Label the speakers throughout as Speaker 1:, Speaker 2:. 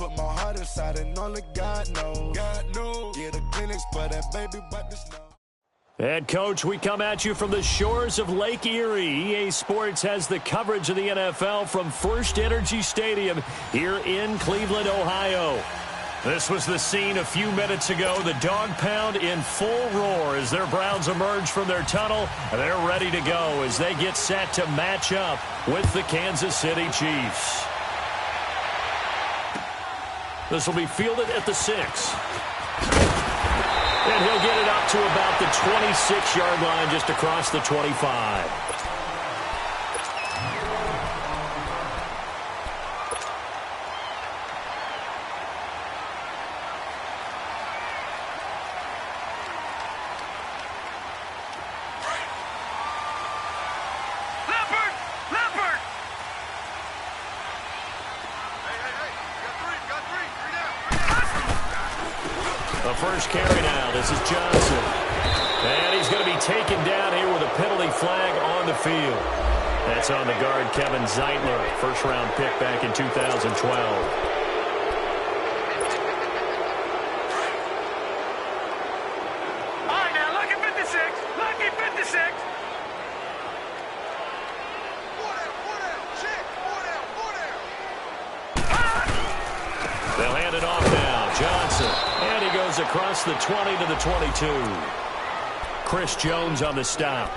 Speaker 1: put my heart inside and only God knows. God knows. Yeah, the clinics, but that baby about to snow.
Speaker 2: Head coach, we come at you from the shores of Lake Erie. EA Sports has the coverage of the NFL from First Energy Stadium here in Cleveland, Ohio. This was the scene a few minutes ago. The dog pound in full roar as their Browns emerge from their tunnel. They're ready to go as they get set to match up with the Kansas City Chiefs. This will be fielded at the 6. And he'll get it up to about the 26-yard line, just across the 25. First carry now. This is Johnson. And he's going to be taken down here with a penalty flag on the field. That's on the guard, Kevin Zeitler. First-round pick back in 2012. They'll hand it off now. Johnson. And he goes across the 20 to the 22. Chris Jones on the stop.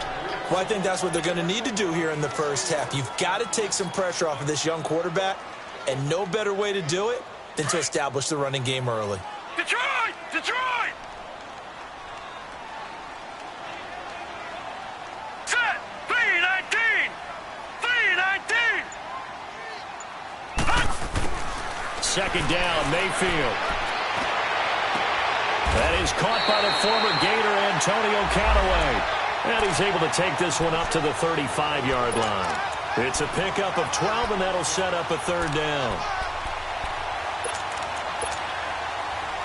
Speaker 3: Well, I think that's what they're going to need to do here in the first half. You've got to take some pressure off of this young quarterback, and no better way to do it than to establish the running game early.
Speaker 4: Detroit! Detroit! Set! 3-19! 3-19!
Speaker 2: Second down, Mayfield. That is caught by the former Gator, Antonio Callaway. And he's able to take this one up to the 35-yard line. It's a pickup of 12, and that'll set up a third down.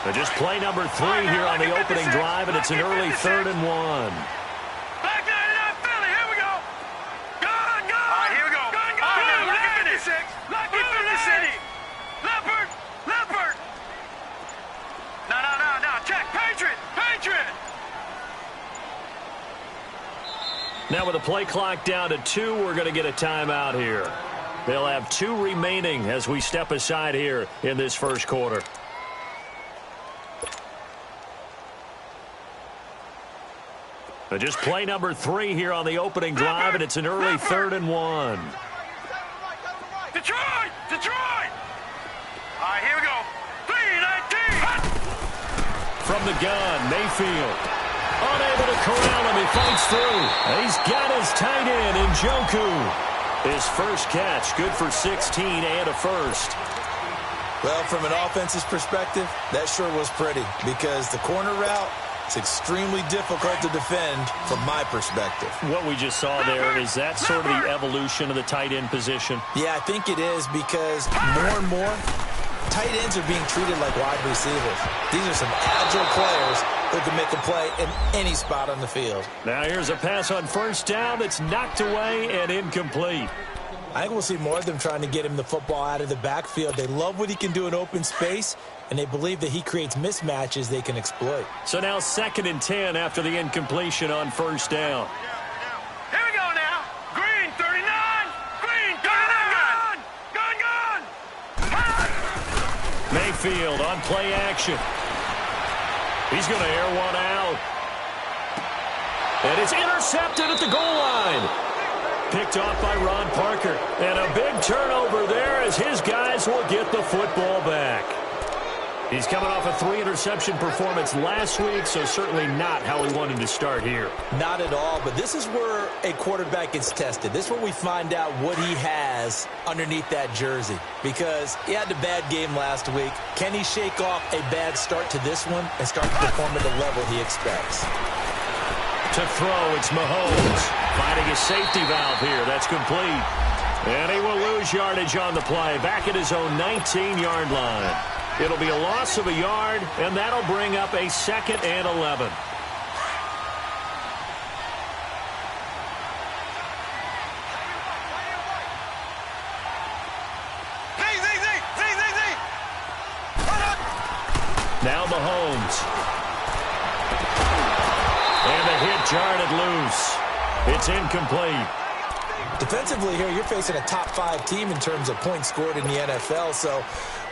Speaker 2: But just play number 3 here on the opening drive, and it's an early 3rd and 1.
Speaker 4: Back 99 Philly, here we go. Gun, gun. All right, here we go. Gun, gun. All right, lucky 56. Lucky 56. Leopard, Leopard. No. Check. Patriot, Patriot.
Speaker 2: Now with the play clock down to 2, we're going to get a timeout here. They'll have 2 remaining as we step aside here in this first quarter. But just play number 3 here on the opening drive, and it's an early 3rd and 1.
Speaker 4: Detroit! Detroit! All right, here we go. 3-19.
Speaker 2: From the gun, Mayfield. Unable to corral him. He fights through. He's got his tight end, Njoku. His first catch, good for 16 and a first.
Speaker 3: Well, from an offense's perspective, that sure was pretty because the corner route is extremely difficult to defend from my perspective.
Speaker 2: What we just saw there, is that sort of the evolution of the tight end position?
Speaker 3: Yeah, I think it is because more and more, tight ends are being treated like wide receivers. These are some agile players who can make a play in any spot on the field.
Speaker 2: Now here's a pass on first down that's knocked away and incomplete.
Speaker 3: I think we'll see more of them trying to get him the football out of the backfield. They love what he can do in open space, and they believe that he creates mismatches they can exploit.
Speaker 2: So now 2nd and 10 after the incompletion on first down.
Speaker 4: Here we go now. Green, 39. Green, gun.
Speaker 2: Mayfield on play action. He's going to air one out. And it's intercepted at the goal line. Picked off by Ron Parker. And a big turnover there as his guys will get the football back. He's coming off a 3-interception performance last week, so certainly not how he wanted to start here.
Speaker 3: Not at all, but this is where a quarterback gets tested. This is where we find out what he has underneath that jersey. Because he had a bad game last week. Can he shake off a bad start to this one and start to perform at the level he expects?
Speaker 2: To throw, it's Mahomes. Finding a safety valve here. That's complete. And he will lose yardage on the play. Back at his own 19-yard line. It'll be a loss of a yard, and that'll bring up a 2nd and 11. Now Mahomes. And the hit jarred loose. It's incomplete.
Speaker 3: Defensively here, you're facing a top 5 team in terms of points scored in the NFL. So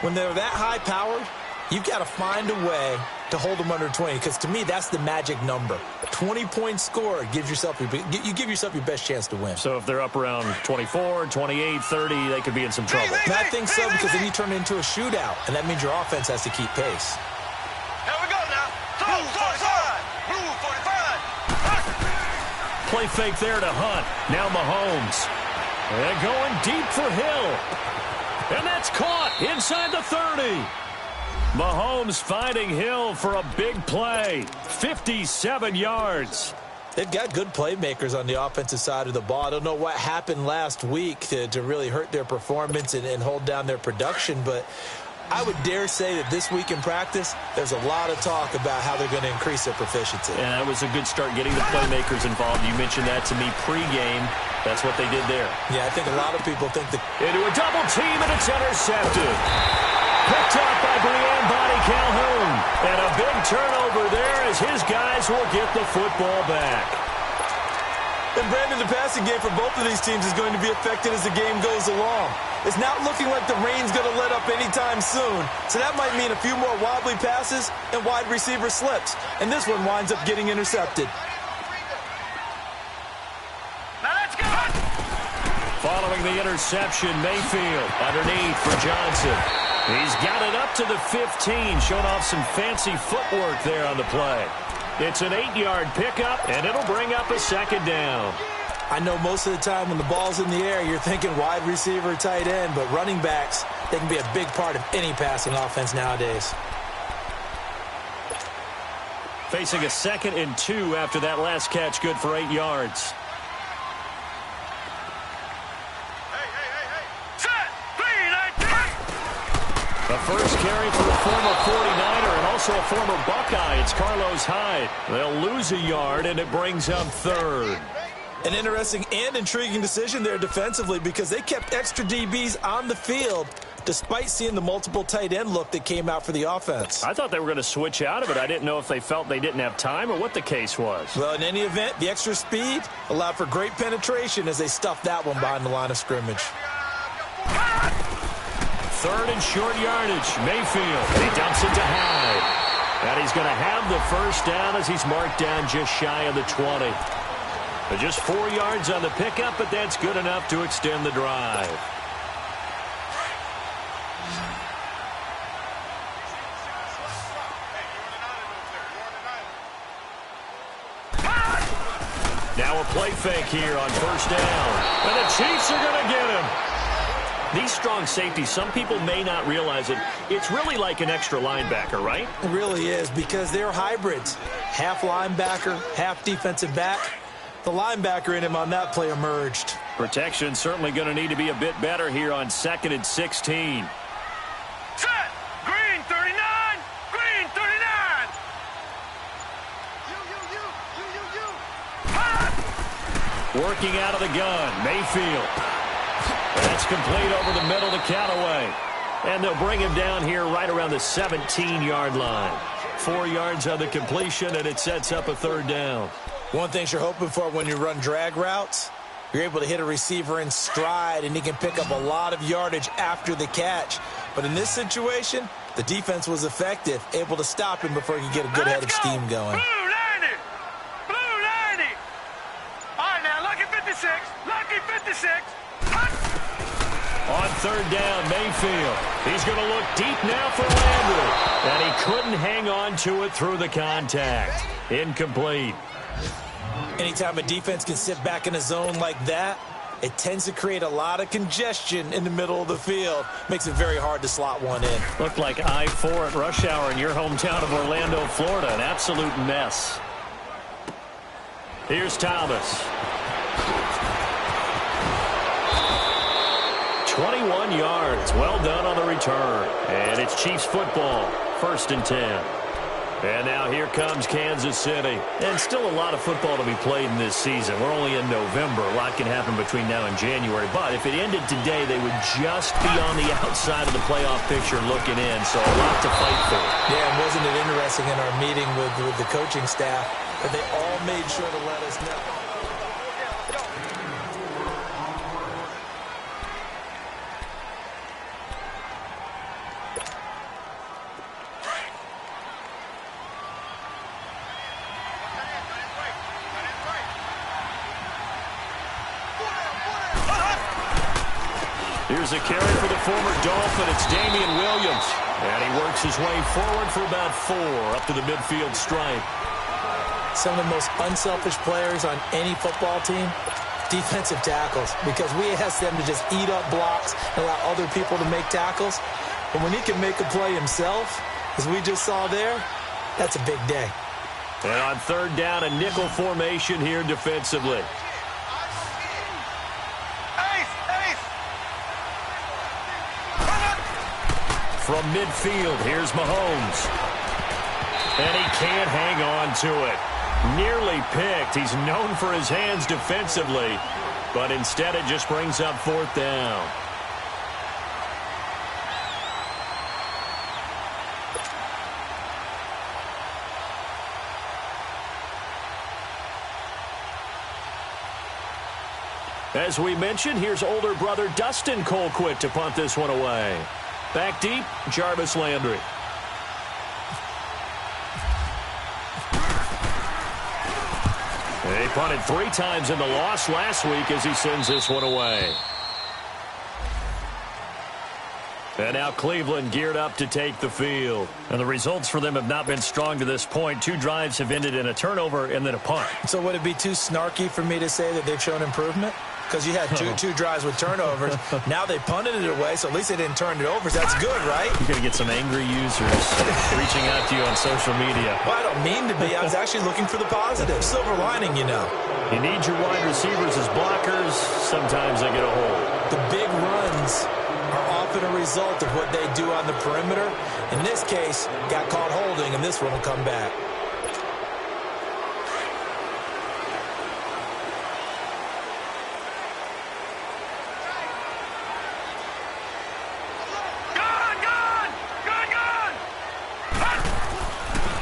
Speaker 3: when they're that high-powered, you've got to find a way to hold them under 20, because to me, that's the magic number. 20 points scored gives yourself you give yourself your best chance to win.
Speaker 2: So if they're up around 24, 28, 30, they could be in some trouble.
Speaker 3: And I think so, because then you turn it into a shootout, and that means your offense has to keep pace.
Speaker 4: Here we go now. Blue 45. Blue 45.
Speaker 2: Play fake there to Hunt. Now Mahomes. And going deep for Hill. And that's caught inside the 30. Mahomes finding Hill for a big play. 57 yards.
Speaker 3: They've got good playmakers on the offensive side of the ball. I don't know what happened last week to really hurt their performance and hold down their production, but I would dare say that this week in practice, there's a lot of talk about how they're going to increase their proficiency.
Speaker 2: And that was a good start getting the playmakers involved. You mentioned that to me pregame. That's what they did there.
Speaker 3: Yeah, I think a lot of people think that...
Speaker 2: Into a double team, and it's intercepted. Picked up by Brianne Body Calhoun. And a big turnover there as his guys will get the football back.
Speaker 3: And Brandon, the passing game for both of these teams is going to be affected as the game goes along. It's not looking like the rain's going to let up anytime soon. So that might mean a few more wobbly passes and wide receiver slips. And this one winds up getting intercepted.
Speaker 4: Now let's go.
Speaker 2: Following the interception, Mayfield underneath for Johnson. He's got it up to the 15, showing off some fancy footwork there on the play. It's an 8-yard pickup, and it'll bring up a second down.
Speaker 3: I know most of the time when the ball's in the air, you're thinking wide receiver, tight end, but running backs, they can be a big part of any passing offense nowadays.
Speaker 2: Facing a 2nd and 2 after that last catch, good for 8 yards.
Speaker 4: Set. 3-19.
Speaker 2: The first carry for a former 49er and also a former Buckeye. It's Carlos Hyde. They'll lose a yard, and it brings up 3rd.
Speaker 3: An interesting and intriguing decision there defensively, because they kept extra DBs on the field despite seeing the multiple tight end look that came out for the offense.
Speaker 2: I thought they were going to switch out of it. I didn't know if they felt they didn't have time or what the case was.
Speaker 3: Well, in any event, the extra speed allowed for great penetration as they stuffed that one behind the line of scrimmage.
Speaker 2: 3rd and short yardage. Mayfield. He dumps it to Hyde. And he's going to have the first down as he's marked down just shy of the 20. Just 4 yards on the pickup, but that's good enough to extend the drive. Now a play fake here on first down. And the Chiefs are going to get him. These strong safeties, some people may not realize it. It's really like an extra linebacker, right?
Speaker 3: It really is, because they're hybrids. Half linebacker, half defensive back. The linebacker in him on that play emerged.
Speaker 2: Protection certainly going to need to be a bit better here on 2nd and 16.
Speaker 4: Set. Green 39. Green 39.
Speaker 2: Working out of the gun, Mayfield. That's complete over the middle to Callaway. And they'll bring him down here right around the 17-yard line. 4 yards on the completion, and it sets up a 3rd down.
Speaker 3: One thing you're hoping for when you run drag routes, you're able to hit a receiver in stride, and he can pick up a lot of yardage after the catch. But in this situation, the defense was effective, able to stop him before he could get a good head of steam going.
Speaker 4: Blue 90. Blue 90. All right, now, lucky 56. Lucky 56.
Speaker 2: On 3rd down, Mayfield. He's going to look deep now for Landry. And he couldn't hang on to it through the contact. Incomplete.
Speaker 3: Anytime a defense can sit back in a zone like that, it tends to create a lot of congestion in the middle of the field. Makes it very hard to slot one in.
Speaker 2: Looked like I-4 at rush hour in your hometown of Orlando, Florida. An absolute mess. Here's Thomas. 21 yards. Well done on the return. And it's Chiefs football. 1st and 10. And now here comes Kansas City. And still a lot of football to be played in this season. We're only in November. A lot can happen between now and January. But if it ended today, they would just be on the outside of the playoff picture looking in. So a lot to fight for.
Speaker 3: Yeah, and wasn't it interesting in our meeting with the coaching staff that they all made sure to let us know.
Speaker 2: Here's a carry for the former Dolphin. It's Damian Williams. And he works his way forward for about 4 up to the midfield stripe.
Speaker 3: Some of the most unselfish players on any football team, defensive tackles, because we ask them to just eat up blocks and allow other people to make tackles. But when he can make a play himself, as we just saw there, that's a big day.
Speaker 2: And on third down, a nickel formation here defensively. From midfield, here's Mahomes. And he can't hang on to it. Nearly picked. He's known for his hands defensively, but instead it just brings up 4th down. As we mentioned, here's older brother Dustin Colquitt to punt this one away. Back deep, Jarvis Landry. They punted 3 times in the loss last week as he sends this one away. And now Cleveland geared up to take the field. And the results for them have not been strong to this point. 2 drives have ended in a turnover and then a punt.
Speaker 3: So would it be too snarky for me to say that they've shown improvement? Because you had two drives with turnovers. Now they punted it away, so at least they didn't turn it over. So that's good, right?
Speaker 2: You're going to get some angry users reaching out to you on social media.
Speaker 3: Well, I don't mean to be. I was actually looking for the positive. Silver lining, you know.
Speaker 2: You need your wide receivers as blockers. Sometimes they get a hold.
Speaker 3: The big runs are often a result of what they do on the perimeter. In this case, got caught holding, and this one will come back.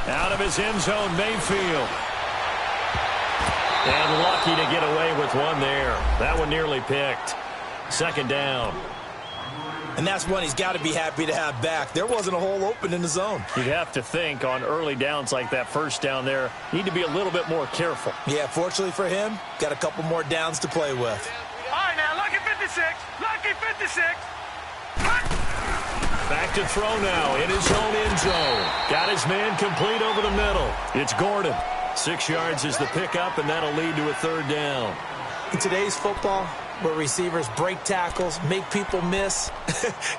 Speaker 2: Out of his end zone, Mayfield. And lucky to get away with one there. That one nearly picked. 2nd down.
Speaker 3: And that's one he's got to be happy to have back. There wasn't a hole open in the zone.
Speaker 2: You'd have to think on early downs like that 1st down there, need to be a little bit more careful.
Speaker 3: Yeah, fortunately for him, got a couple more downs to play with.
Speaker 4: All right, now, lucky 56. Lucky 56.
Speaker 2: Back to throw now in his own end zone. Got his man complete over the middle. It's Gordon. 6 yards is the pickup, and that'll lead to a 3rd down.
Speaker 3: In today's football, where receivers break tackles, make people miss,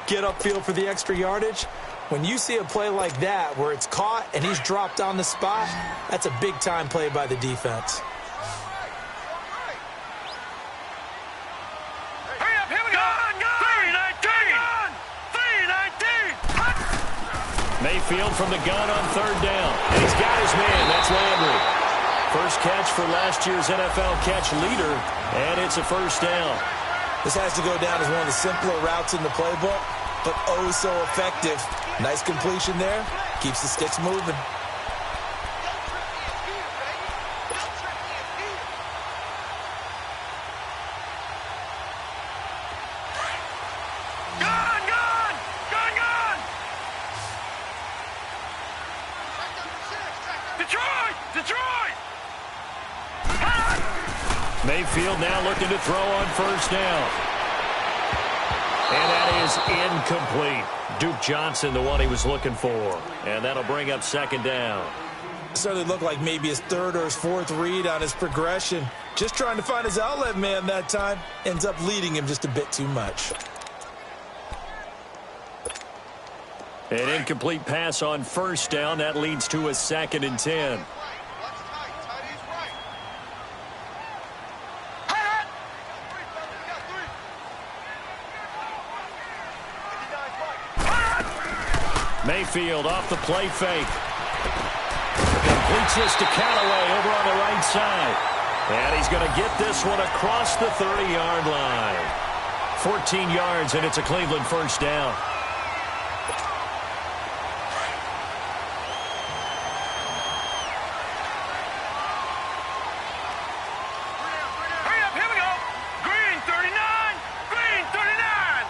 Speaker 3: get upfield for the extra yardage, when you see a play like that where it's caught and he's dropped on the spot, that's a big-time play by the defense.
Speaker 2: Mayfield from the gun on 3rd down. And he's got his man. That's Landry. First catch for last year's NFL catch leader, and it's a 1st down.
Speaker 3: This has to go down as one of the simpler routes in the playbook, but oh so effective. Nice completion there. Keeps the sticks moving.
Speaker 2: Mayfield now looking to throw on 1st down. And that is incomplete. Duke Johnson, the one he was looking for. And that'll bring up 2nd down.
Speaker 3: Certainly looked like maybe his 3rd or his 4th read on his progression. Just trying to find his outlet man that time. Ends up leading him just a bit too much.
Speaker 2: An incomplete pass on 1st down. That leads to a 2nd and 10. Mayfield off the play fake. Completes this to Callaway over on the right side. And he's going to get this one across the 30-yard line. 14 yards, and it's a Cleveland first down.
Speaker 4: Hurry up, here we go. Green 39. Green 39.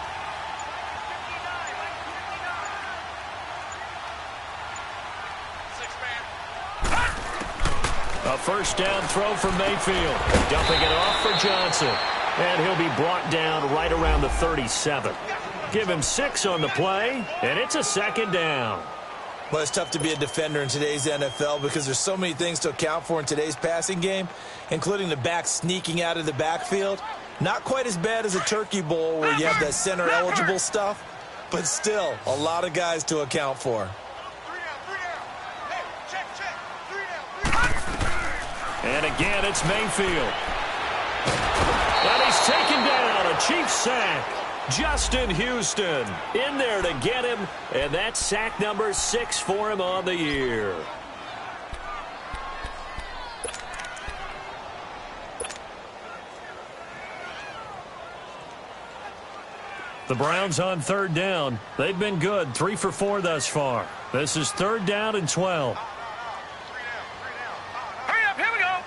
Speaker 2: A first down throw for Mayfield. Dumping it off for Johnson. And he'll be brought down right around the 37. Give him 6 on the play, and it's a second down.
Speaker 3: Well, it's tough to be a defender in today's NFL because there's so many things to account for in today's passing game, including the back sneaking out of the backfield. Not quite as bad as a Turkey Bowl where you have that center-eligible stuff, but still a lot of guys to account for.
Speaker 2: And again, it's Mayfield. And he's taken down, a Chiefs sack. Justin Houston in there to get him, and that's sack number 6 for him on the year. The Browns on third down. They've been good, 3 for 4 thus far. This is third down and 12.
Speaker 4: Hurry up, here we go.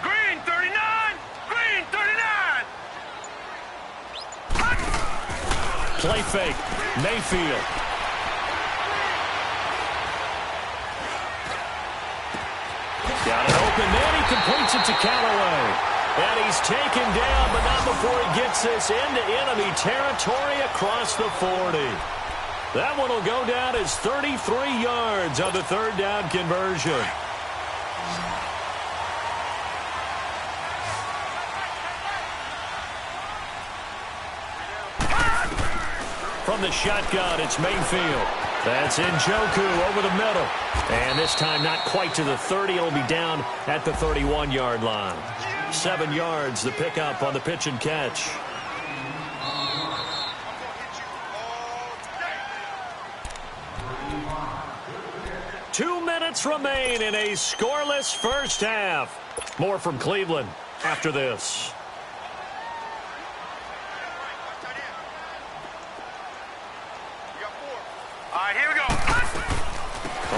Speaker 4: Green 39. Green 39.
Speaker 2: Play fake. Mayfield. Got it open. Then he completes it to Callaway. And he's taken down, but not before he gets this into enemy territory across the 40. That one will go down as 33 yards on the third down conversion. From the shotgun, it's Mayfield. That's Njoku over the middle. And this time not quite to the 30. It'll be down at the 31-yard line. 7 yards, the pickup on the pitch and catch. Two minutes remain in a scoreless first half. More from Cleveland after this.
Speaker 4: All right, here we go.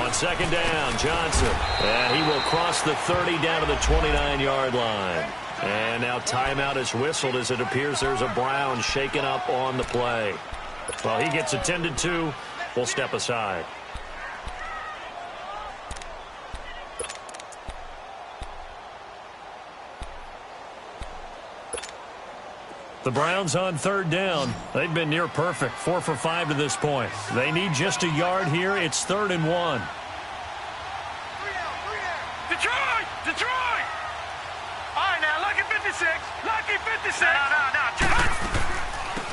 Speaker 2: On second down, Johnson. And he will cross the 30 down to the 29-yard line. And now timeout is whistled as it appears there's a Brown shaken up on the play. Well, he gets attended to. We'll step aside. The Browns on third down. They've been near perfect, 4 for 5 to this point. They need just a yard here. It's 3rd and 1.
Speaker 4: Detroit! Detroit! All right, now, lucky 56. Lucky 56. No.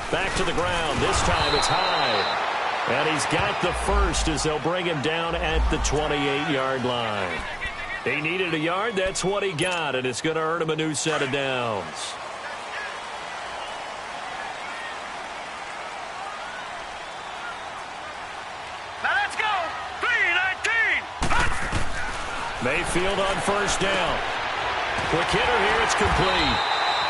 Speaker 2: Back to the ground. This time it's Hyde. And he's got the first as they'll bring him down at the 28-yard line. He needed a yard. That's what he got, and it's going to earn him a new set of downs. Mayfield on first down. Quick hitter here. It's complete.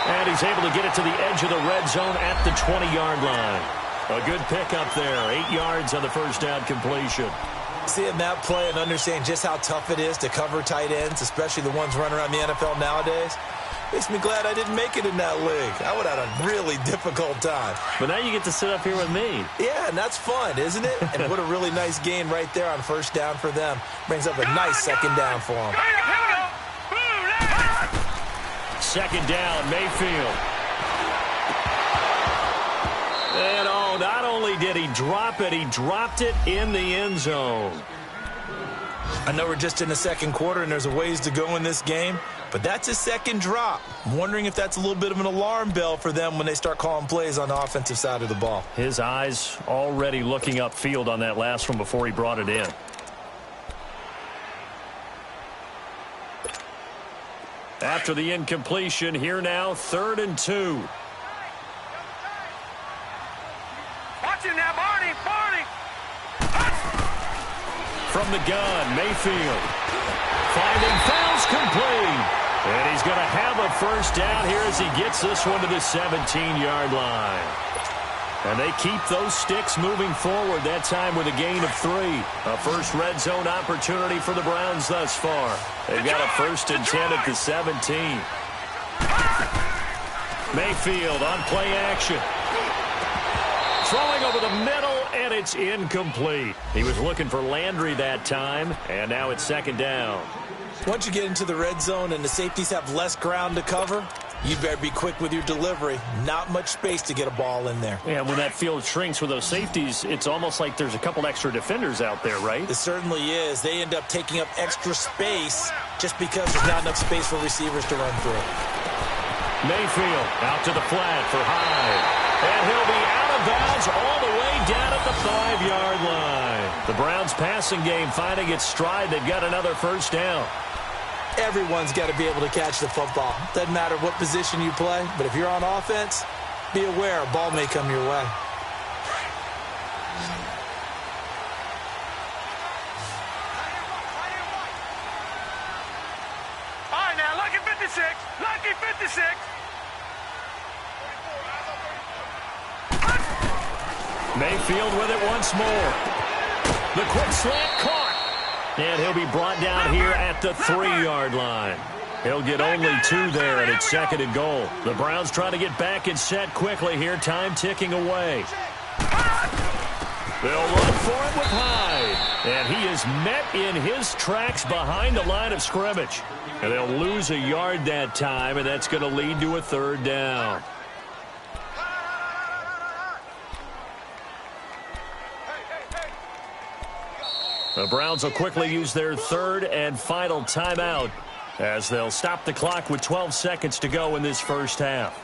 Speaker 2: And he's able to get it to the edge of the red zone at the 20-yard line. A good pickup there. 8 yards on the first down completion.
Speaker 3: Seeing that play and understanding just how tough it is to cover tight ends, especially the ones running around the NFL nowadays, makes me glad I didn't make it in that league. I would have had a really difficult time.
Speaker 2: But now you get to sit up here with me.
Speaker 3: Yeah, and that's fun, isn't it? And what a really nice gain right there on first down for them. Brings up a nice second down for them.
Speaker 2: Second down, Mayfield. And not only did he drop it, he dropped it in the end zone.
Speaker 3: I know we're just in the second quarter and there's a ways to go in this game, but that's a second drop. I'm wondering if that's a little bit of an alarm bell for them when they start calling plays on the offensive side of the ball.
Speaker 2: His eyes already looking upfield on that last one before he brought it in. After the incompletion, here now, 3rd and 2.
Speaker 4: Watch him now, Barney.
Speaker 2: from the gun. Mayfield finding fouls complete. And he's going to have a first down here as he gets this one to the 17-yard line. And they keep those sticks moving forward, that time with a gain of 3. A first red zone opportunity for the Browns thus far. They've got a 1st and 10 at the 17. Mayfield on play action. Throwing over the middle, and it's incomplete. He was looking for Landry that time, and now it's 2nd down.
Speaker 3: Once you get into the red zone and the safeties have less ground to cover, you better be quick with your delivery. Not much space to get a ball in there.
Speaker 2: Yeah, when that field shrinks with those safeties, it's almost like there's a couple extra defenders out there, right?
Speaker 3: It certainly is. They end up taking up extra space just because there's not enough space for receivers to run through.
Speaker 2: Mayfield out to the flat for Hyde. And he'll be out of bounds all the way down at the 5-yard line. The Browns passing game finding its stride. They've got another first down.
Speaker 3: Everyone's got to be able to catch the football. Doesn't matter what position you play, but if you're on offense, be aware a ball may come your way.
Speaker 4: All right, now, lucky 56. Lucky 56.
Speaker 2: Mayfield with it once more. The quick slant caught. And he'll be brought down here at the 3-yard line. He'll get only 2 there, and it's 2nd and goal. The Browns trying to get back and set quickly here. Time ticking away. They'll run for it with Hyde. And he is met in his tracks behind the line of scrimmage. And they'll lose a yard that time, and that's going to lead to a 3rd down. The Browns will quickly use their 3rd and final timeout as they'll stop the clock with 12 seconds to go in this first half.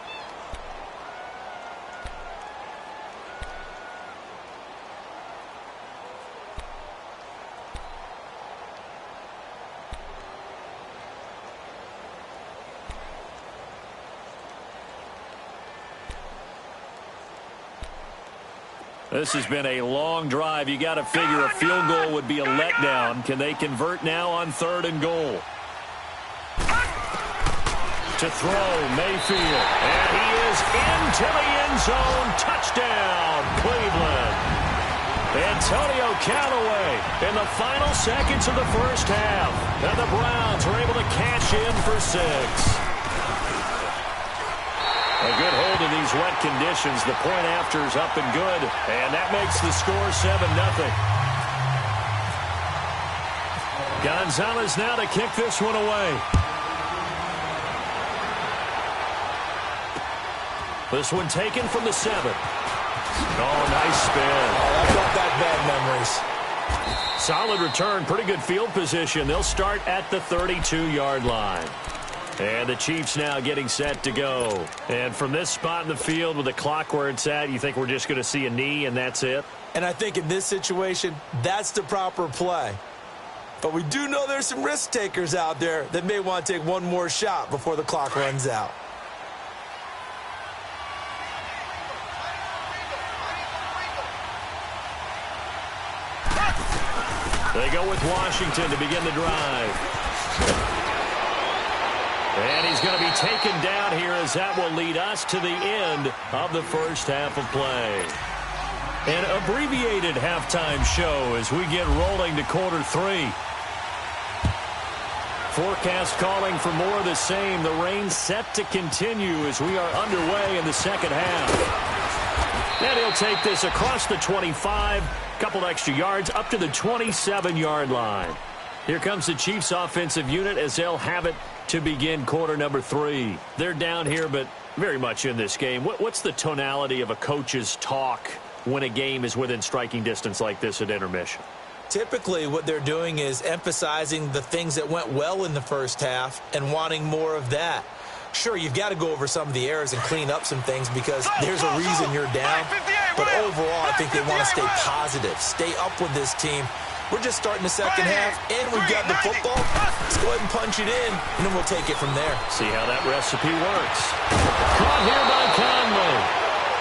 Speaker 2: This has been a long drive. You got to figure a field goal would be a letdown. Can they convert now on 3rd and goal? To throw, Mayfield. And he is into the end zone. Touchdown, Cleveland. Antonio Callaway in the final seconds of the first half. And the Browns are able to cash in for 6. A good hold in these wet conditions. The point after is up and good. And that makes the score 7-0. Gonzalez now to kick this one away. This one taken from the 7. Oh, nice spin.
Speaker 3: Oh, that brought back bad memories.
Speaker 2: Solid return. Pretty good field position. They'll start at the 32-yard line. And the Chiefs now getting set to go. And from this spot in the field with the clock where it's at, you think we're just going to see a knee and that's it?
Speaker 3: And I think in this situation, that's the proper play. But we do know there's some risk takers out there that may want to take one more shot before the clock runs out.
Speaker 2: They go with Washington to begin the drive. And he's going to be taken down here as that will lead us to the end of the first half of play. An abbreviated halftime show as we get rolling to quarter 3. Forecast calling for more of the same. The rain set to continue as we are underway in the second half. And he'll take this across the 25, couple extra yards up to the 27-yard line. Here comes the Chiefs offensive unit as they'll have it to begin quarter number 3. They're down here, but very much in this game. What's the tonality of a coach's talk when a game is within striking distance like this at intermission?
Speaker 3: Typically, what they're doing is emphasizing the things that went well in the first half and wanting more of that. Sure, you've got to go over some of the errors and clean up some things because there's a reason you're down. But overall, I think they want to stay positive, stay up with this team. We're just starting the second half, and we've got the football. Let's go ahead and punch it in, and then we'll take it from there.
Speaker 2: See how that recipe works. Caught here by Conley.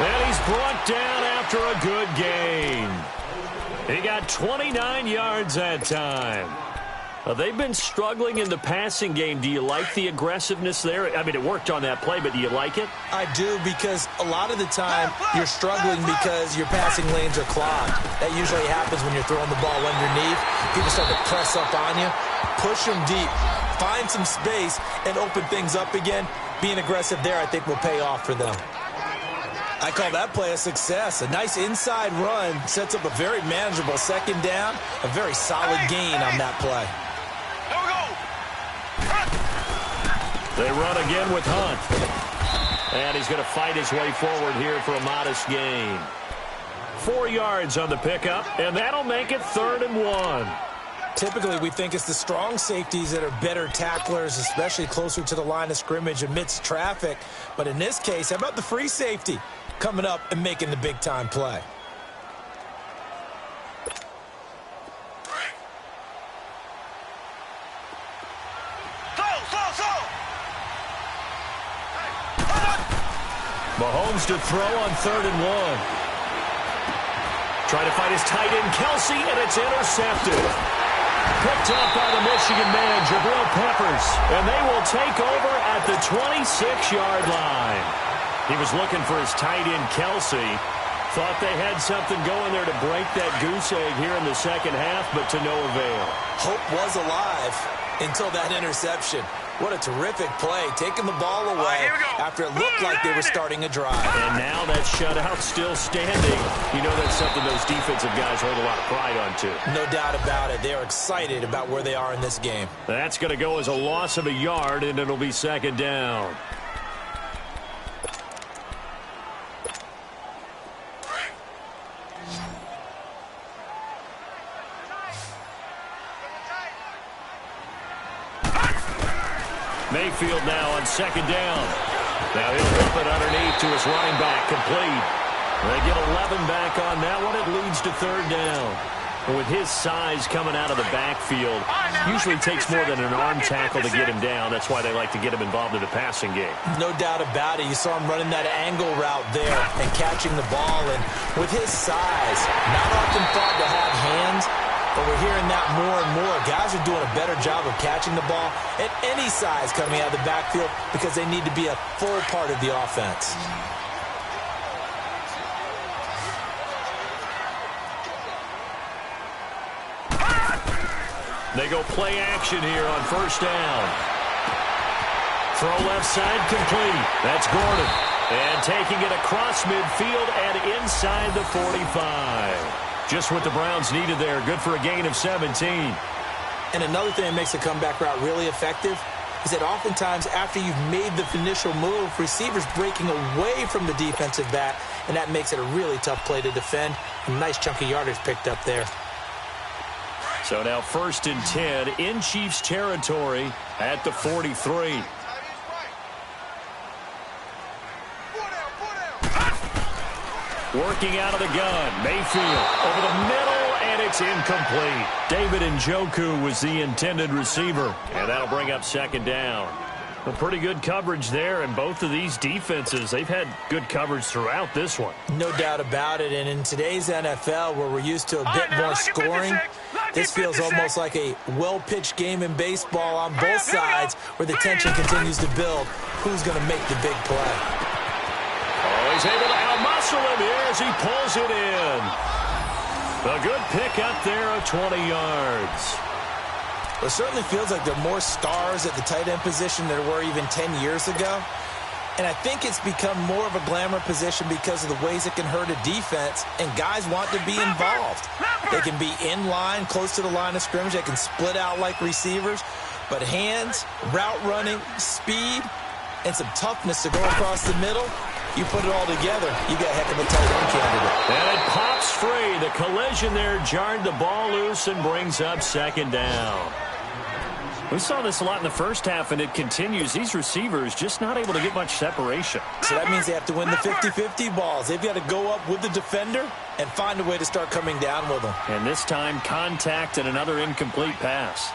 Speaker 2: And he's brought down after a good gain. He got 29 yards that time. They've been struggling in the passing game. Do you like the aggressiveness there? I mean, it worked on that play, but do you like it?
Speaker 3: I do, because a lot of the time you're struggling because your passing lanes are clogged. That usually happens when you're throwing the ball underneath. People start to press up on you. Push them deep. Find some space and open things up again. Being aggressive there, I think, will pay off for them. I call that play a success. A nice inside run sets up a very manageable second down. A very solid gain on that play.
Speaker 2: They run again with Hunt. And he's going to fight his way forward here for a modest gain. 4 yards on the pickup, and that'll make it 3rd and 1.
Speaker 3: Typically, we think it's the strong safeties that are better tacklers, especially closer to the line of scrimmage amidst traffic. But in this case, how about the free safety coming up and making the big-time play?
Speaker 2: Mahomes to throw on 3rd and 1. Trying to find his tight end, Kelsey, and it's intercepted. Picked up by the Michigan man, Jabril Peppers, and they will take over at the 26-yard line. He was looking for his tight end, Kelsey. Thought they had something going there to break that goose egg here in the second half, but to no avail. Hope was alive until that interception. What a terrific play, taking the ball away after it looked like they were starting a drive. And now that shutout still standing. You know that's something those defensive guys hold a lot of pride on, too. No doubt about it. They are excited about where they are in this game. That's going to go as a loss of a yard, and it'll be 2nd down. Mayfield now on 2nd down. Now he'll dump it underneath to his running back, complete. They get 11 back on that one. It leads to 3rd down. And with his size coming out of the backfield, usually takes more than an arm tackle to get him down. That's why they like to get him involved in the passing game. No doubt about it. You saw him running that angle route there and catching the ball. And with his size, not often thought to have hands, but we're hearing that more and more. Guys are doing a better job of catching the ball at any size coming out of the backfield because they need to be a full part of the offense. They go play action here on 1st down. Throw left side complete. That's Gordon. And taking it across midfield and inside the 45. Just what the Browns needed there. Good for a gain of 17. And another thing that makes the comeback route really effective is that oftentimes after you've made the initial move, receivers breaking away from the defensive back, and that makes it a really tough play to defend. A nice chunk of yardage picked up there. So now 1st and 10 in Chiefs territory at the 43. Working out of the gun. Mayfield over the middle, and it's incomplete. David Njoku was the intended receiver, and that'll bring up 2nd down. A pretty good coverage there, and both of these defenses, they've had good coverage throughout this one. No doubt about it, and in today's NFL, where we're used to a bit more scoring, this feels almost like a well-pitched game in baseball on both sides, where the tension continues to build. Who's going to make the big play? Oh, he's able to out-muscle him here as he pulls it in. A good pick up there of 20 yards. It certainly feels like there are more stars at the tight end position than there were even 10 years ago. And I think it's become more of a glamour position because of the ways it can hurt a defense, and guys want to be involved. They can be in line, close to the line of scrimmage. They can split out like receivers. But hands, route running, speed, and some toughness to go across the middle, you put it all together, you got a heck of a tight end candidate. And it pops free. The collision there jarred the ball loose and brings up 2nd down. We saw this a lot in the first half, and it continues. These receivers just not able to get much separation. So that means they have to win the 50-50 balls. They've got to go up with the defender and find a way to start coming down with them. And this time, contact and another incomplete pass.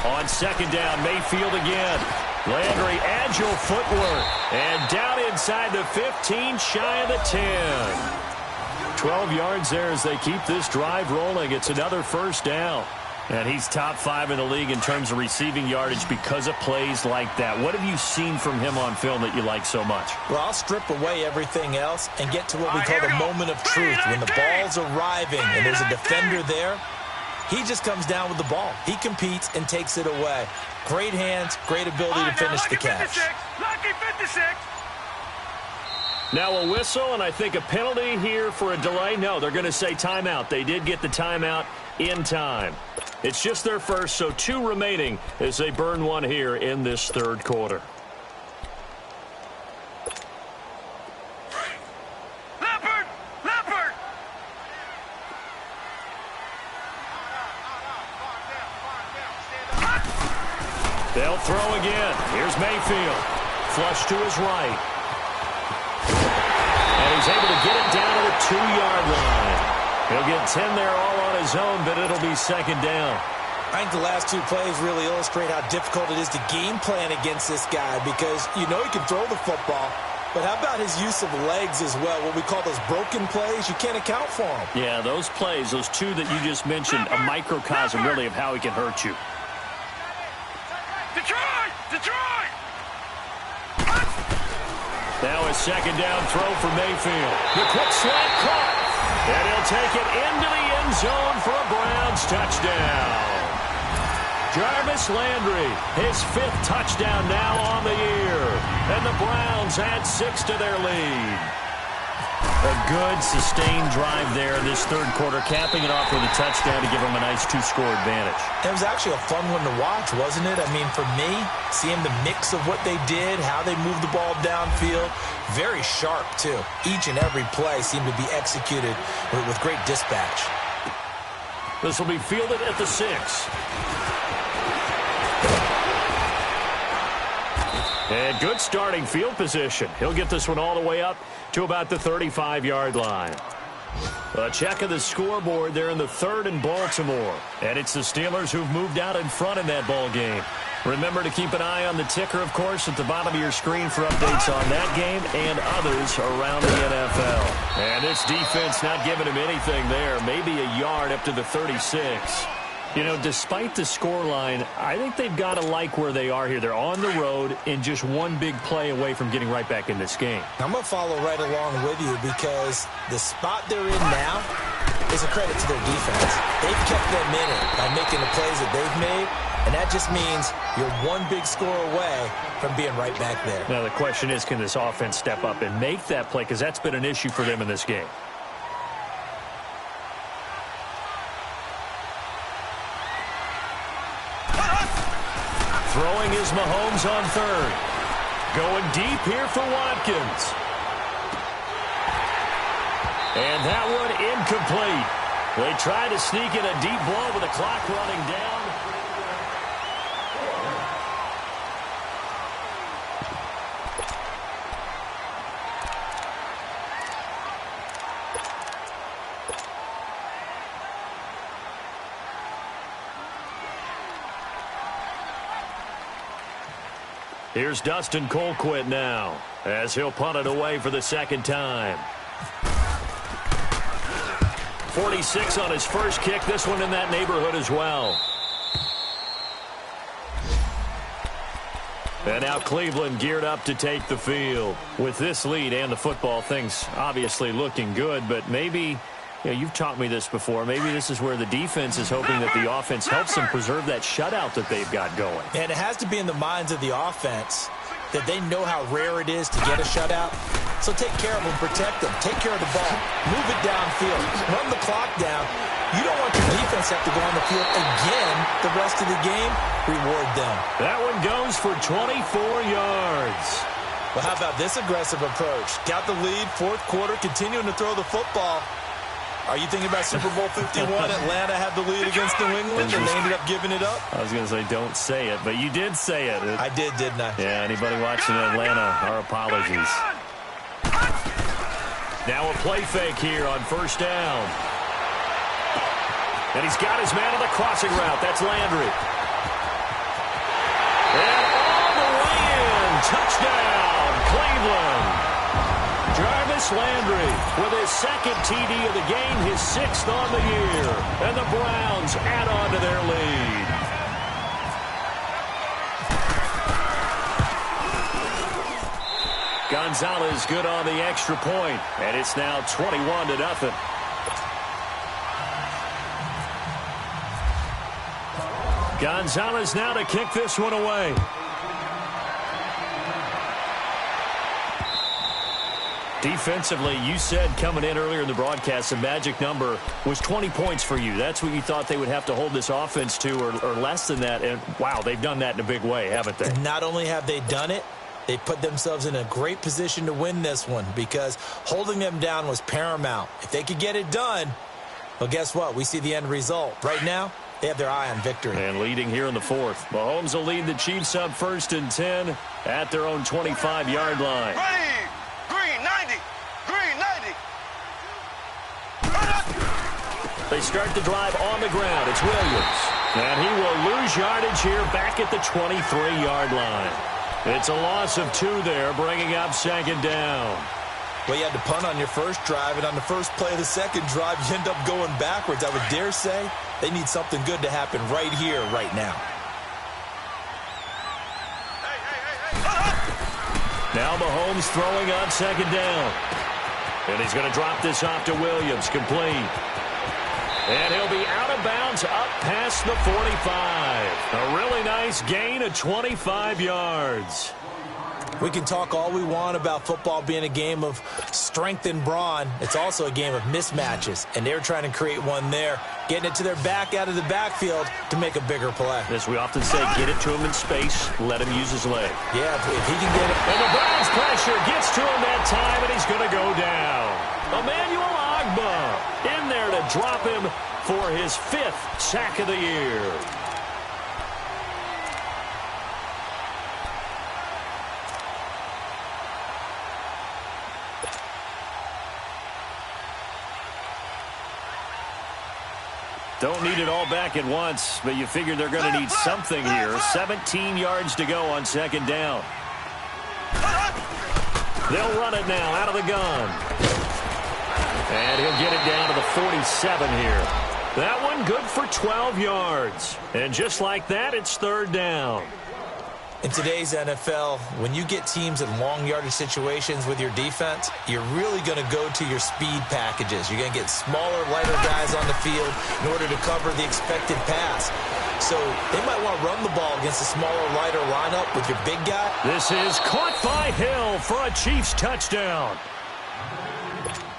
Speaker 2: On 2nd down, Mayfield again. Landry, agile footwork. And down inside the 15, shy of the 10. 12 yards there as they keep this drive rolling. It's another first down. And he's top 5 in the league in terms of receiving yardage because of plays like that. What have you seen from him on film that you like so much?
Speaker 3: Well, I'll strip away everything else and get to what we call the moment of truth. When the ball's arriving and there's a defender there, he just comes down with the ball. He competes and takes it away. Great hands, great ability to finish the catch.
Speaker 4: Lucky 56.
Speaker 2: Now a whistle, and I think a penalty here for a delay. No, they're going to say timeout. They did get the timeout in time. It's just their first, so 2 remaining as they burn one here in this third quarter.
Speaker 4: Leopard! Leopard!
Speaker 2: They'll throw again. Here's Mayfield. Flush to his right. And he's able to get it down to the 2-yard line. He'll get 10 there all on his own, but it'll be second down.
Speaker 3: I think the last 2 plays really illustrate how difficult it is to game plan against this guy because you know he can throw the football, but how about his use of legs as well? What we call those broken plays, you can't account for them.
Speaker 2: Yeah, those plays, those 2 that you just mentioned, a microcosm really of how he can hurt you.
Speaker 4: Detroit! Detroit!
Speaker 2: Now a second down throw for Mayfield. The quick slant caught. And he'll take it into the end zone for a Browns touchdown. Jarvis Landry, his 5th touchdown now on the year. And the Browns add 6 to their lead. A good, sustained drive there this third quarter, capping it off with a touchdown to give them a nice 2-score advantage.
Speaker 3: It was actually a fun one to watch, wasn't it? I mean, for me, seeing the mix of what they did, how they moved the ball downfield, very sharp, too. Each and every play seemed to be executed with great dispatch.
Speaker 2: This will be fielded at the 6. And good starting field position. He'll get this one all the way up to about the 35-yard line. A check of the scoreboard there in the 3rd in Baltimore. And it's the Steelers who've moved out in front in that ball game. Remember to keep an eye on the ticker, of course, at the bottom of your screen for updates on that game and others around the NFL. And this defense not giving him anything there. Maybe a yard up to the 36. You know, despite the scoreline, I think they've got to like where they are here. They're on the road and just one big play away from getting right back in this game.
Speaker 3: I'm going to follow right along with you because the spot they're in now is a credit to their defense. They've kept them in it by making the plays that they've made, and that just means you're one big score away from being right back there.
Speaker 2: Now, the question is, can this offense step up and make that play? Because that's been an issue for them in this game. Throwing is Mahomes on 3rd. Going deep here for Watkins. And that one incomplete. They try to sneak in a deep ball with the clock running down. Here's Dustin Colquitt now as he'll punt it away for the 2nd time. 46 on his first kick. This one in that neighborhood as well. And now Cleveland geared up to take the field. With this lead and the football, things obviously looking good, but maybe, you know, you've taught me this before, maybe this is where the defense is hoping that the offense helps them preserve that shutout that they've got going.
Speaker 3: And it has to be in the minds of the offense that they know how rare it is to get a shutout. So take care of them, protect them, take care of the ball, move it downfield, run the clock down. You don't want your defense to have to go on the field again the rest of the game. Reward them.
Speaker 2: That one goes for 24 yards.
Speaker 3: Well, how about this aggressive approach? Got the lead, 4th quarter, continuing to throw the football. Are you thinking about Super Bowl 51? Atlanta had the lead against New England, and they ended up giving it up?
Speaker 2: I was going to say, don't say it, but you did say it.
Speaker 3: I did, didn't I?
Speaker 2: Yeah, anybody watching Atlanta, our apologies. Now a play fake here on 1st down. And he's got his man on the crossing route. That's Landry. And all the way in. Touchdown, Cleveland. Jarvis Landry with his second TD of the game, his 6th on the year. And the Browns add on to their lead. Gonzalez good on the extra point, and it's now 21-0. Gonzalez now to kick this one away. Defensively, you said coming in earlier in the broadcast, the magic number was 20 points for you. That's what you thought they would have to hold this offense to, or less than that. And, wow, they've done that in a big way, haven't they?
Speaker 3: Not only have they done it, they put themselves in a great position to win this one because holding them down was paramount. If they could get it done, well, guess what? We see the end result. Right now, they have their eye on victory.
Speaker 2: And leading here in the 4th. Mahomes will lead the Chiefs up 1st and 10 at their own 25-yard line.
Speaker 4: Ready. Green 90. Green 90.
Speaker 2: They start the drive on the ground. It's Williams. And he will lose yardage here back at the 23-yard line. It's a loss of 2 there, bringing up 2nd down.
Speaker 3: Well, you had to punt on your first drive, and on the first play of the second drive, you end up going backwards. I would dare say they need something good to happen right here, right now.
Speaker 2: Now Mahomes throwing on 2nd down. And he's going to drop this off to Williams, complete. And he'll be out of bounds up past the 45. A really nice gain of 25 yards.
Speaker 3: We can talk all we want about football being a game of strength and brawn. It's also a game of mismatches, and they're trying to create one there, getting it to their back out of the backfield to make a bigger play.
Speaker 2: As we often say, get it to him in space, let him use his leg.
Speaker 3: Yeah, if he can get it.
Speaker 2: And the Browns pressure gets to him that time, and he's going to go down. Emmanuel Ogbah in there to drop him for his 5th sack of the year. Don't need it all back at once, but you figure they're going to need something here. 17 yards to go on 2nd down. They'll run it now out of the gun. And he'll get it down to the 47 here. That one good for 12 yards. And just like that, it's 3rd down.
Speaker 3: In today's NFL, when you get teams in long yardage situations with your defense, you're really going to go to your speed packages. You're going to get smaller, lighter guys on the field in order to cover the expected pass. So they might want to run the ball against a smaller, lighter lineup with your big guy.
Speaker 2: This is caught by Hill for a Chiefs touchdown.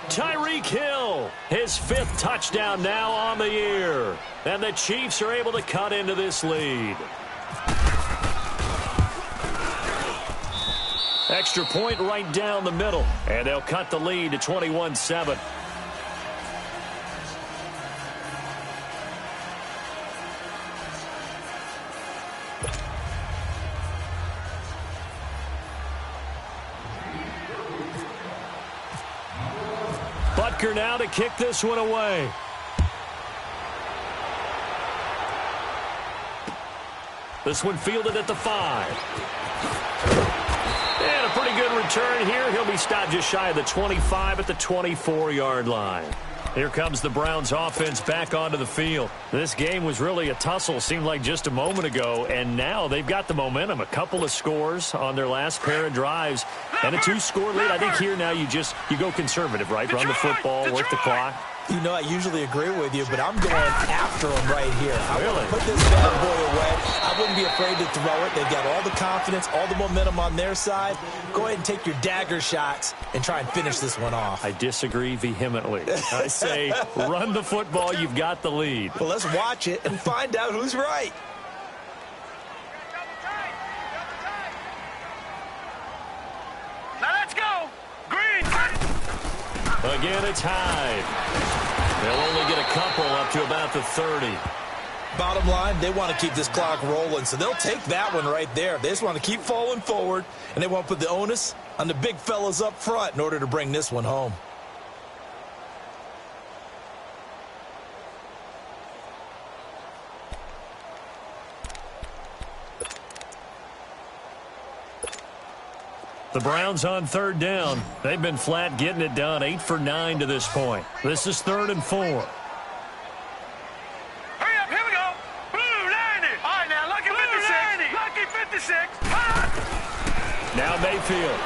Speaker 2: Tyreek Hill, his 5th touchdown now on the year. And the Chiefs are able to cut into this lead. Extra point right down the middle. And they'll cut the lead to 21-7. Butker now to kick this one away. This one fielded at the 5. And a pretty good return here. He'll be stopped just shy of the 25 at the 24-yard line. Here comes the Browns offense back onto the field. This game was really a tussle, seemed like just a moment ago, and now they've got the momentum. A couple of scores on their last pair of drives and a 2-score lead. I think here now you go conservative, right? Run the football, work the clock.
Speaker 3: You know, I usually agree with you, but I'm going after him right here. I want to put this bad boy away. I wouldn't be afraid to throw it. They've got all the confidence, all the momentum on their side. Go ahead and take your dagger shots and try and finish this one off.
Speaker 2: I disagree vehemently. I say run the football. You've got the lead.
Speaker 3: Well, let's watch it and find out who's right.
Speaker 4: Now let's go. Green.
Speaker 2: Again, it's Hyde. They'll only get a couple up to about the 30.
Speaker 3: Bottom line, they want to keep this clock rolling, so they'll take that one right there. They just want to keep falling forward, and they want to put the onus on the big fellas up front in order to bring this one home.
Speaker 2: The Browns on third down. They've been flat getting it done, 8 for 9 to this point. This is 3rd and 4.
Speaker 4: Hurry up, here we go. Blue 90. All right, now, lucky 56. Lucky 56.
Speaker 2: Now Mayfield.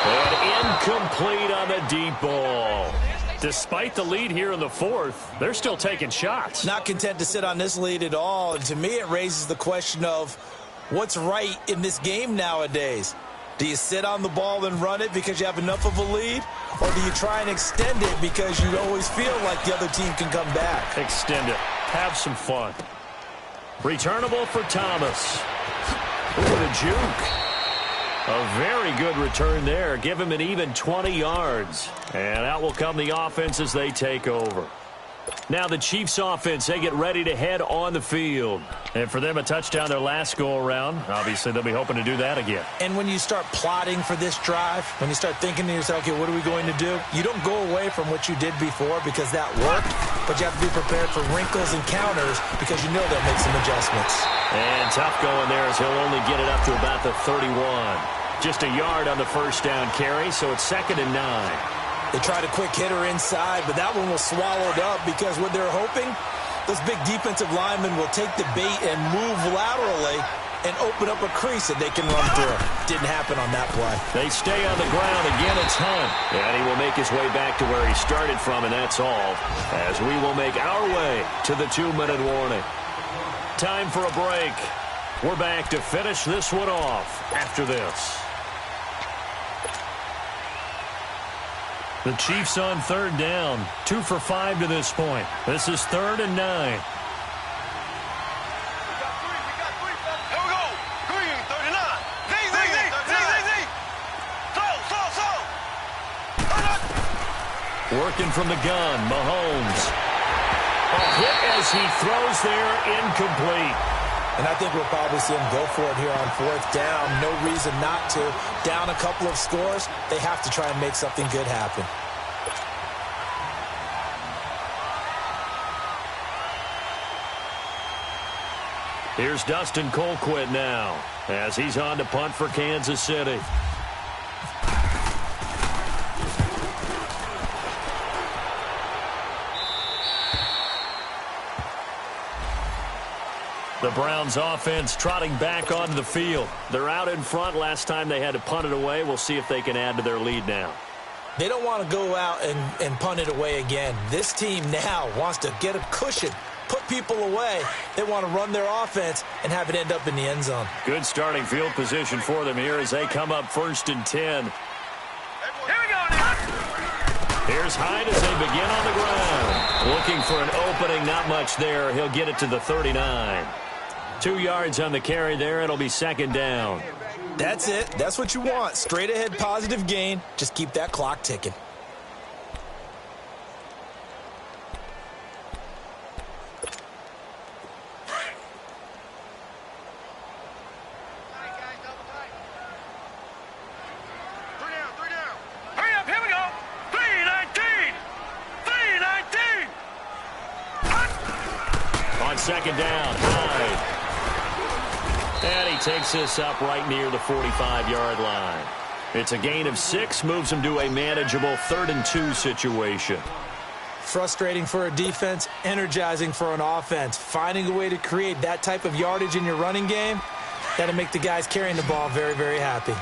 Speaker 2: And incomplete on the deep ball. Despite the lead here in the 4th, they're still taking shots.
Speaker 3: Not content to sit on this lead at all. And to me, it raises the question of what's right in this game nowadays. Do you sit on the ball and run it because you have enough of a lead? Or do you try and extend it because you always feel like the other team can come back?
Speaker 2: Extend it. Have some fun. Returnable for Thomas. Ooh, the juke. A very good return there. Give him an even 20 yards. And out will come the offense as they take over. Now the Chiefs offense, they get ready to head on the field. And for them, a touchdown their last go-around. Obviously, they'll be hoping to do that again.
Speaker 3: And when you start plotting for this drive, when you start thinking to yourself, okay, what are we going to do? You don't go away from what you did before because that worked, but you have to be prepared for wrinkles and counters because you know they'll make some adjustments.
Speaker 2: And tough going there as he'll only get it up to about the 31. Just a yard on the first down carry, so it's 2nd and 9.
Speaker 3: They tried a quick hitter inside, but that one was swallowed up because what they're hoping, those big defensive linemen will take the bait and move laterally and open up a crease that they can run through. Didn't happen on that play.
Speaker 2: They stay on the ground. Again, it's Hunt. And he will make his way back to where he started from, and that's all, as we will make our way to the 2-minute warning. Time for a break. We're back to finish this one off after this. The Chiefs on third down, 2 for 5 to this point. This is 3rd and 9.
Speaker 4: Here we go. Green, 39. Z. Slow.
Speaker 2: Working from the gun, Mahomes. A hit as he throws there, incomplete.
Speaker 3: And I think we'll probably see him go for it here on 4th down. No reason not to. Down a couple of scores, they have to try and make something good happen.
Speaker 2: Here's Dustin Colquitt now, as he's on to punt for Kansas City. The Browns offense trotting back onto the field. They're out in front. Last time they had to punt it away. We'll see if they can add to their lead now.
Speaker 3: They don't want to go out and punt it away again. This team now wants to get a cushion, put people away. They want to run their offense and have it end up in the end zone.
Speaker 2: Good starting field position for them here as they come up 1st and 10.
Speaker 4: Here we go now.
Speaker 2: Here's Hyde as they begin on the ground. Looking for an opening, not much there. He'll get it to the 39. 2 yards on the carry there. It'll be 2nd down.
Speaker 3: That's it. That's what you want. Straight ahead positive gain. Just keep that clock ticking.
Speaker 4: Hurry up, here we go. 319. 319.
Speaker 2: On 2nd down, Hyde. And he takes this up right near the 45-yard line. It's a gain of 6, moves him to a manageable 3rd and 2 situation.
Speaker 3: Frustrating for a defense, energizing for an offense. Finding a way to create that type of yardage in your running game, that'll make the guys carrying the ball very, very happy.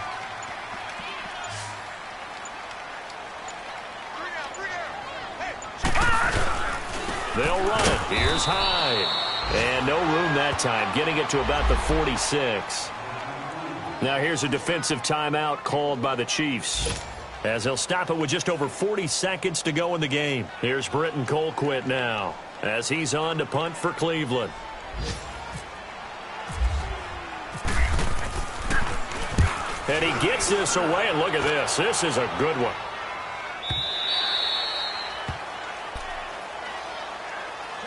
Speaker 2: They'll run it. Here's Hyde. And no room that time, getting it to about the 46. Now here's a defensive timeout called by the Chiefs, as they'll stop it with just over 40 seconds to go in the game. Here's Britton Colquitt now, as he's on to punt for Cleveland. And he gets this away, and look at this. This is a good one.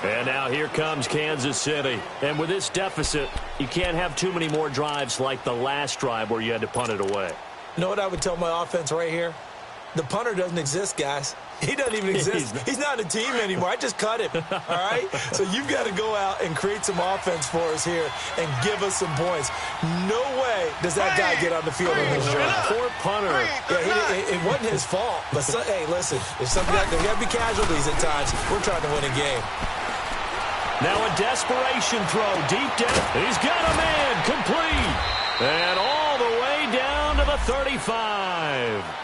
Speaker 2: And now here comes Kansas City. And with this deficit, you can't have too many more drives like the last drive where you had to punt it away.
Speaker 3: You know what I would tell my offense right here? The punter doesn't exist, guys. He doesn't even exist. He's not a team anymore. I just cut him, all right? So you've got to go out and create some offense for us here and give us some points. No way does that guy get on the field on this drive.
Speaker 2: Poor punter.
Speaker 3: Yeah, it wasn't his fault. But, hey, listen, there's got to be casualties at times. We're trying to win a game.
Speaker 2: Now a desperation throw deep down. He's got a man complete. And all the way down to the 35.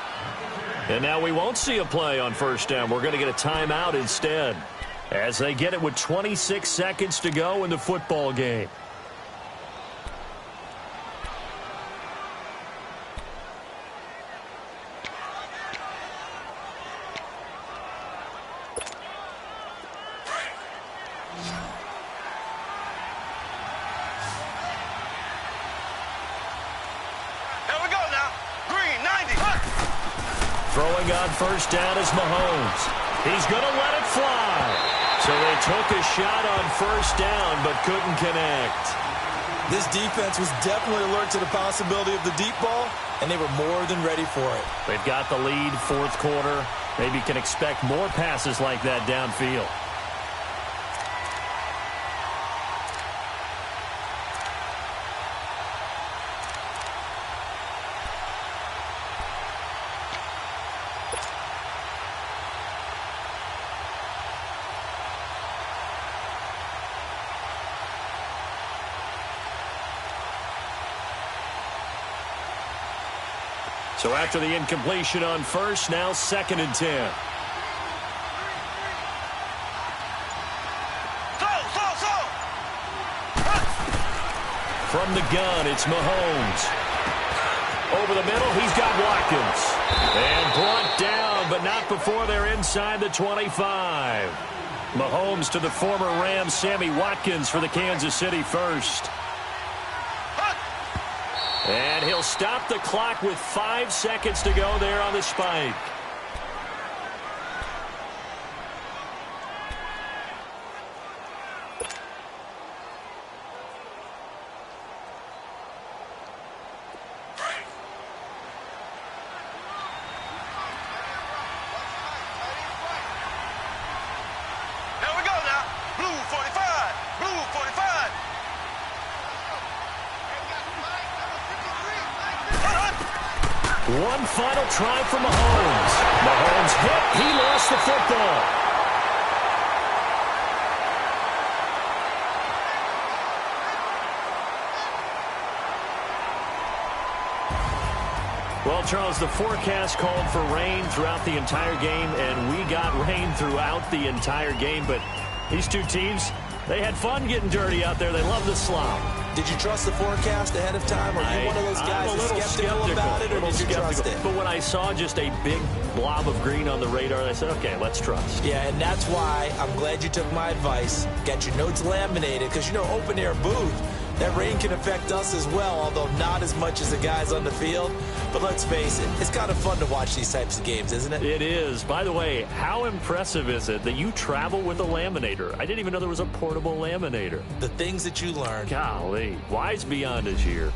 Speaker 2: And now we won't see a play on first down. We're going to get a timeout instead as they get it with 26 seconds to go in the football game. Throwing on first down is Mahomes. He's going to let it fly. So they took a shot on first down but couldn't connect.
Speaker 3: This defense was definitely alert to the possibility of the deep ball, and they were more than ready for it.
Speaker 2: They've got the lead, fourth quarter. Maybe can expect more passes like that downfield. So after the incompletion on first, now 2nd and 10. From the gun, it's Mahomes. Over the middle, he's got Watkins. And brought down, but not before they're inside the 25. Mahomes to the former Ram, Sammy Watkins for the Kansas City first. And he'll stop the clock with 5 seconds to go there on the spike.
Speaker 4: Here we go now. Blue 45. Blue 45.
Speaker 2: One final try for Mahomes. Mahomes hit. He lost the football. Well, Charles, the forecast called for rain throughout the entire game, and we got rain throughout the entire game. But these two teams, they had fun getting dirty out there. They love the slop.
Speaker 3: Did you trust the forecast ahead of time? Or are you one of those guys that's skeptical about it, or did you trust it?
Speaker 2: But when I saw just a big blob of green on the radar, I said, okay, let's trust.
Speaker 3: Yeah, and that's why I'm glad you took my advice. Get your notes laminated, because, you know, open-air booth, that rain can affect us as well, although not as much as the guys on the field. But let's face it, it's kind of fun to watch these types of games, isn't it?
Speaker 2: It is. By the way, how impressive is it that you travel with a laminator? I didn't even know there was a portable laminator.
Speaker 3: The things that you learn.
Speaker 2: Golly, wise beyond his year.